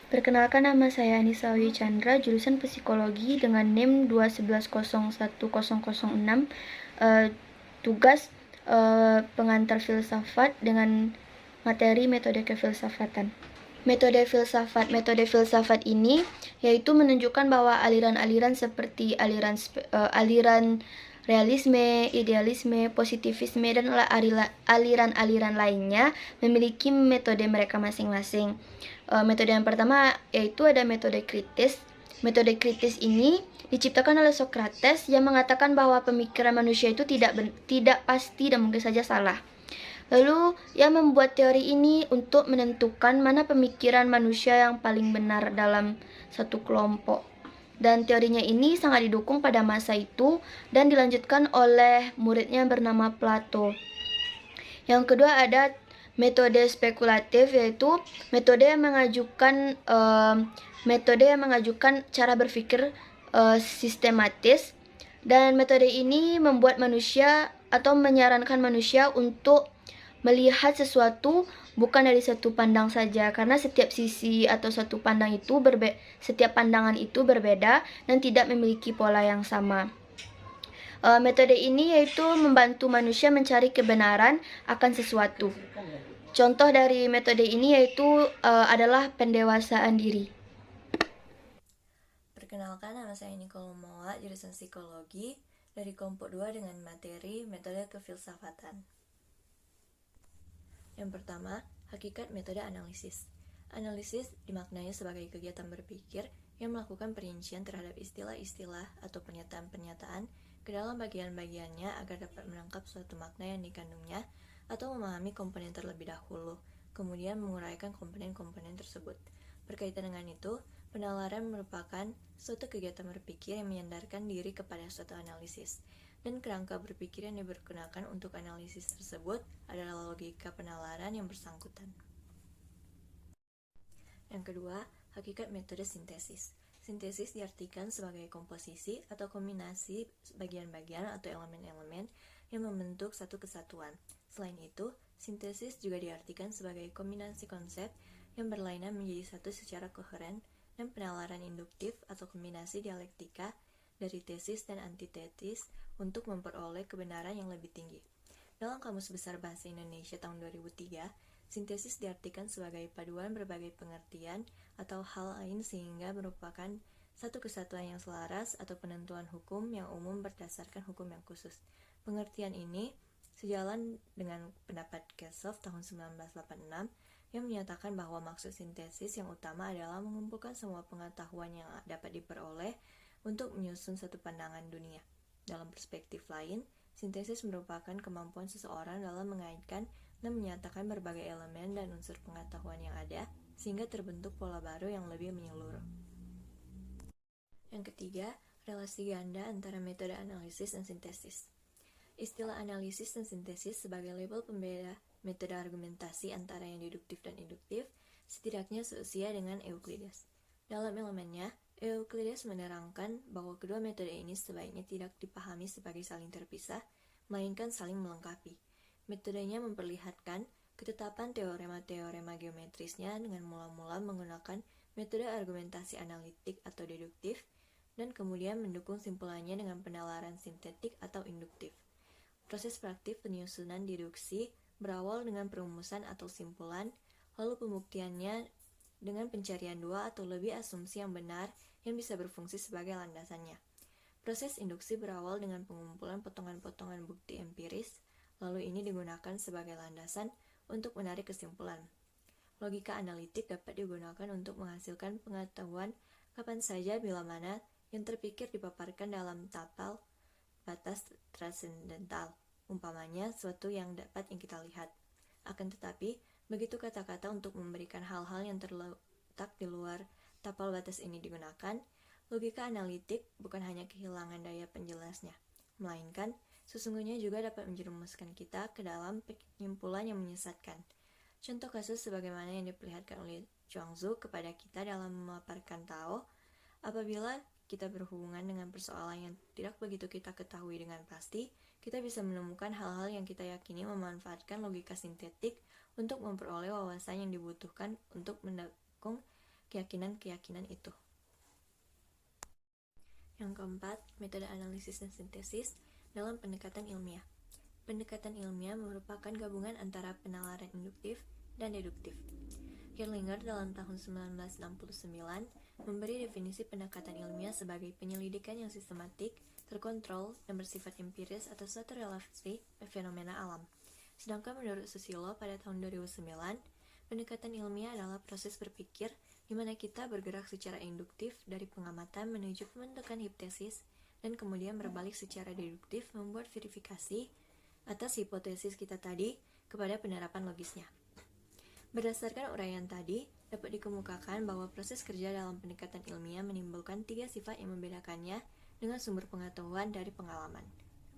Perkenalkan, nama saya Anissa Wi Chandra, jurusan Psikologi dengan NIM 211011006. Tugas pengantar filsafat dengan materi metode kefilsafatan. Metode filsafat ini yaitu menunjukkan bahwa aliran-aliran seperti aliran realisme, idealisme, positivisme, dan aliran-aliran lainnya memiliki metode mereka masing-masing. Metode yang pertama yaitu ada metode kritis. Metode kritis ini diciptakan oleh Socrates yang mengatakan bahwa pemikiran manusia itu tidak pasti dan mungkin saja salah. Lalu, ia membuat teori ini untuk menentukan mana pemikiran manusia yang paling benar dalam satu kelompok. Dan teorinya ini sangat didukung pada masa itu dan dilanjutkan oleh muridnya yang bernama Plato. Yang kedua ada metode spekulatif, yaitu metode yang mengajukan cara berpikir sistematis, dan metode ini membuat manusia atau menyarankan manusia untuk melihat sesuatu bukan dari satu pandang saja, karena setiap sisi atau setiap pandangan itu berbeda dan tidak memiliki pola yang sama. Metode ini yaitu membantu manusia mencari kebenaran akan sesuatu. Contoh dari metode ini yaitu adalah pendewasaan diri. Perkenalkan, nama saya Nicole Moa, jurusan Psikologi dari kelompok 2 dengan materi metode kefilsafatan. Yang pertama, hakikat metode analisis. Analisis dimaknai sebagai kegiatan berpikir yang melakukan perincian terhadap istilah-istilah atau pernyataan-pernyataan ke dalam bagian-bagiannya agar dapat menangkap suatu makna yang dikandungnya atau memahami komponen terlebih dahulu, kemudian menguraikan komponen-komponen tersebut. Berkaitan dengan itu, penalaran merupakan suatu kegiatan berpikir yang menyandarkan diri kepada suatu analisis, dan kerangka berpikir yang digunakan untuk analisis tersebut adalah logika penalaran yang bersangkutan. Yang kedua, hakikat metode sintesis. Sintesis diartikan sebagai komposisi atau kombinasi bagian-bagian atau elemen-elemen yang membentuk satu kesatuan. Selain itu, sintesis juga diartikan sebagai kombinasi konsep yang berlainan menjadi satu secara koheren, dan penalaran induktif atau kombinasi dialektika dari tesis dan antitesis untuk memperoleh kebenaran yang lebih tinggi. Dalam Kamus Besar Bahasa Indonesia tahun 2003, sintesis diartikan sebagai paduan berbagai pengertian atau hal lain sehingga merupakan satu kesatuan yang selaras atau penentuan hukum yang umum berdasarkan hukum yang khusus. Pengertian ini sejalan dengan pendapat Kessoff tahun 1986 yang menyatakan bahwa maksud sintesis yang utama adalah mengumpulkan semua pengetahuan yang dapat diperoleh untuk menyusun satu pandangan dunia. Dalam perspektif lain, sintesis merupakan kemampuan seseorang dalam mengaitkan dan menyatakan berbagai elemen dan unsur pengetahuan yang ada, sehingga terbentuk pola baru yang lebih menyeluruh. Yang ketiga, relasi ganda antara metode analisis dan sintesis. Istilah analisis dan sintesis sebagai label pembeda metode argumentasi antara yang deduktif dan induktif setidaknya seusia dengan Euclides. Dalam elemennya, Euclides menerangkan bahwa kedua metode ini sebaiknya tidak dipahami sebagai saling terpisah, melainkan saling melengkapi. Metodenya memperlihatkan ketetapan teorema-teorema geometrisnya dengan mula-mula menggunakan metode argumentasi analitik atau deduktif, dan kemudian mendukung simpulannya dengan penalaran sintetik atau induktif. Proses praktik penyusunan deduksi berawal dengan perumusan atau simpulan, lalu pembuktiannya dengan pencarian dua atau lebih asumsi yang benar yang bisa berfungsi sebagai landasannya. Proses induksi berawal dengan pengumpulan potongan-potongan bukti empiris, lalu ini digunakan sebagai landasan untuk menarik kesimpulan. Logika analitik dapat digunakan untuk menghasilkan pengetahuan kapan saja bila mana yang terpikir dipaparkan dalam tapal batas transendental, umpamanya suatu yang dapat yang kita lihat. Akan tetapi, begitu kata-kata untuk memberikan hal-hal yang terletak di luar tapal batas ini digunakan, logika analitik bukan hanya kehilangan daya penjelasnya, melainkan sesungguhnya juga dapat menjerumuskan kita ke dalam penyimpulan yang menyesatkan. Contoh kasus sebagaimana yang diperlihatkan oleh Zhuangzi kepada kita dalam memaparkan Tao, apabila kita berhubungan dengan persoalan yang tidak begitu kita ketahui dengan pasti, kita bisa menemukan hal-hal yang kita yakini memanfaatkan logika sintetik untuk memperoleh wawasan yang dibutuhkan untuk mendukung keyakinan-keyakinan itu. Yang keempat, metode analisis dan sintesis dalam pendekatan ilmiah. Pendekatan ilmiah merupakan gabungan antara penalaran induktif dan deduktif. Kirlinger dalam tahun 1969 memberi definisi pendekatan ilmiah sebagai penyelidikan yang sistematik, terkontrol, dan bersifat empiris atas suatu relasi fenomena alam. Sedangkan menurut Susilo pada tahun 2009, pendekatan ilmiah adalah proses berpikir di mana kita bergerak secara induktif dari pengamatan menuju pembentukan hipotesis dan kemudian berbalik secara deduktif membuat verifikasi atas hipotesis kita tadi kepada penerapan logisnya. Berdasarkan uraian tadi, dapat dikemukakan bahwa proses kerja dalam pendekatan ilmiah menimbulkan 3 sifat yang membedakannya dengan sumber pengetahuan dari pengalaman.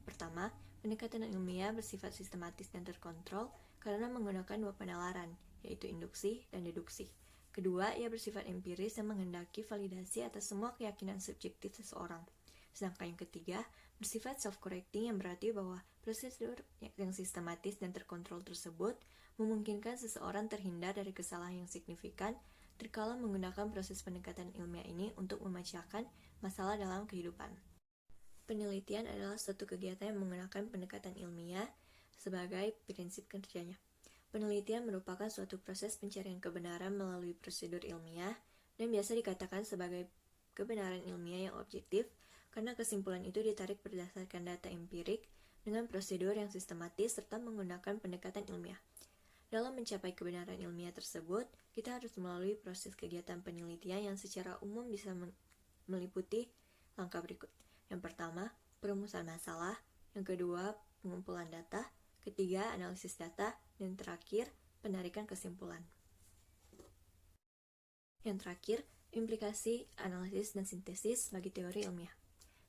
Pertama, pendekatan ilmiah bersifat sistematis dan terkontrol karena menggunakan 2 penalaran, yaitu induksi dan deduksi. Kedua, ia bersifat empiris dan menghendaki validasi atas semua keyakinan subjektif seseorang. Sedangkan yang ketiga, bersifat self-correcting yang berarti bahwa prosedur yang sistematis dan terkontrol tersebut memungkinkan seseorang terhindar dari kesalahan yang signifikan terkala menggunakan proses pendekatan ilmiah ini untuk memecahkan masalah dalam kehidupan. Penelitian adalah suatu kegiatan yang menggunakan pendekatan ilmiah sebagai prinsip kerjanya. Penelitian merupakan suatu proses pencarian kebenaran melalui prosedur ilmiah dan biasa dikatakan sebagai kebenaran ilmiah yang objektif karena kesimpulan itu ditarik berdasarkan data empirik dengan prosedur yang sistematis serta menggunakan pendekatan ilmiah. Dalam mencapai kebenaran ilmiah tersebut, kita harus melalui proses kegiatan penelitian yang secara umum bisa meliputi langkah berikut. Yang pertama, perumusan masalah. Yang kedua, pengumpulan data. Ketiga, analisis data. Dan terakhir, penarikan kesimpulan. Yang terakhir, implikasi, analisis, dan sintesis bagi teori ilmiah.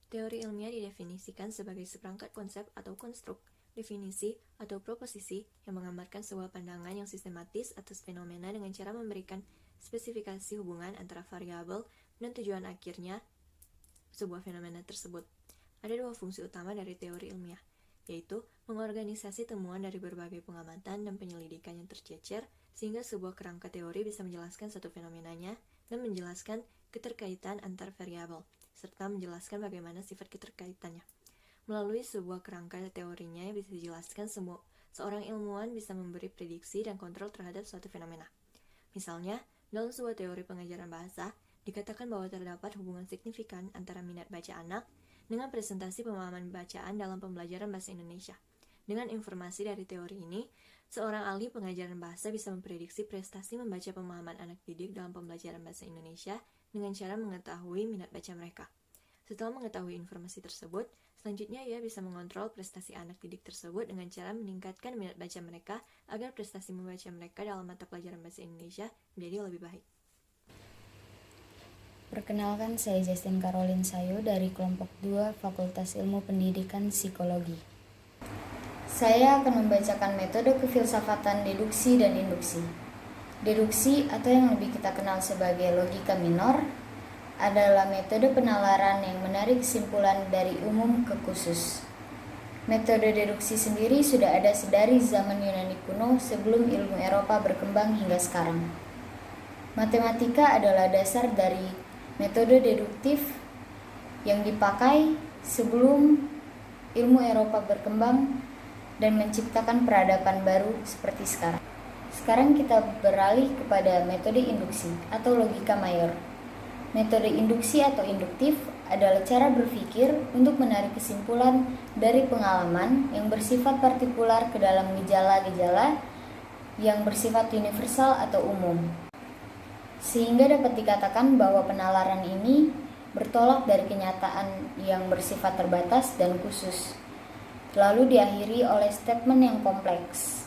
Teori ilmiah didefinisikan sebagai seperangkat konsep atau konstruk, definisi, atau proposisi yang menggambarkan sebuah pandangan yang sistematis atas fenomena dengan cara memberikan spesifikasi hubungan antara variabel dan tujuan akhirnya sebuah fenomena tersebut. Ada 2 fungsi utama dari teori ilmiah, yaitu mengorganisasi temuan dari berbagai pengamatan dan penyelidikan yang tercecer sehingga sebuah kerangka teori bisa menjelaskan satu fenomenanya dan menjelaskan keterkaitan antar variabel, serta menjelaskan bagaimana sifat keterkaitannya. Melalui sebuah kerangka teorinya yang bisa dijelaskan, seorang ilmuwan bisa memberi prediksi dan kontrol terhadap suatu fenomena. Misalnya, dalam sebuah teori pengajaran bahasa, dikatakan bahwa terdapat hubungan signifikan antara minat baca anak dengan presentasi pemahaman bacaan dalam pembelajaran bahasa Indonesia. Dengan informasi dari teori ini, seorang ahli pengajaran bahasa bisa memprediksi prestasi membaca pemahaman anak didik dalam pembelajaran bahasa Indonesia dengan cara mengetahui minat baca mereka. Setelah mengetahui informasi tersebut, selanjutnya ia bisa mengontrol prestasi anak didik tersebut dengan cara meningkatkan minat baca mereka agar prestasi membaca mereka dalam mata pelajaran bahasa Indonesia menjadi lebih baik. Perkenalkan, saya Justin Caroline Sayo dari kelompok 2 Fakultas Ilmu Pendidikan Psikologi. Saya akan membacakan metode kefilsafatan deduksi dan induksi. Deduksi atau yang lebih kita kenal sebagai logika minor adalah metode penalaran yang menarik kesimpulan dari umum ke khusus. Metode deduksi sendiri sudah ada sedari zaman Yunani kuno sebelum ilmu Eropa berkembang hingga sekarang. Matematika adalah dasar dari metode deduktif yang dipakai sebelum ilmu Eropa berkembang dan menciptakan peradaban baru seperti sekarang. Sekarang kita beralih kepada metode induksi atau logika mayor. Metode induksi atau induktif adalah cara berpikir untuk menarik kesimpulan dari pengalaman yang bersifat partikular ke dalam gejala-gejala yang bersifat universal atau umum. Sehingga dapat dikatakan bahwa penalaran ini bertolak dari kenyataan yang bersifat terbatas dan khusus, lalu diakhiri oleh statement yang kompleks.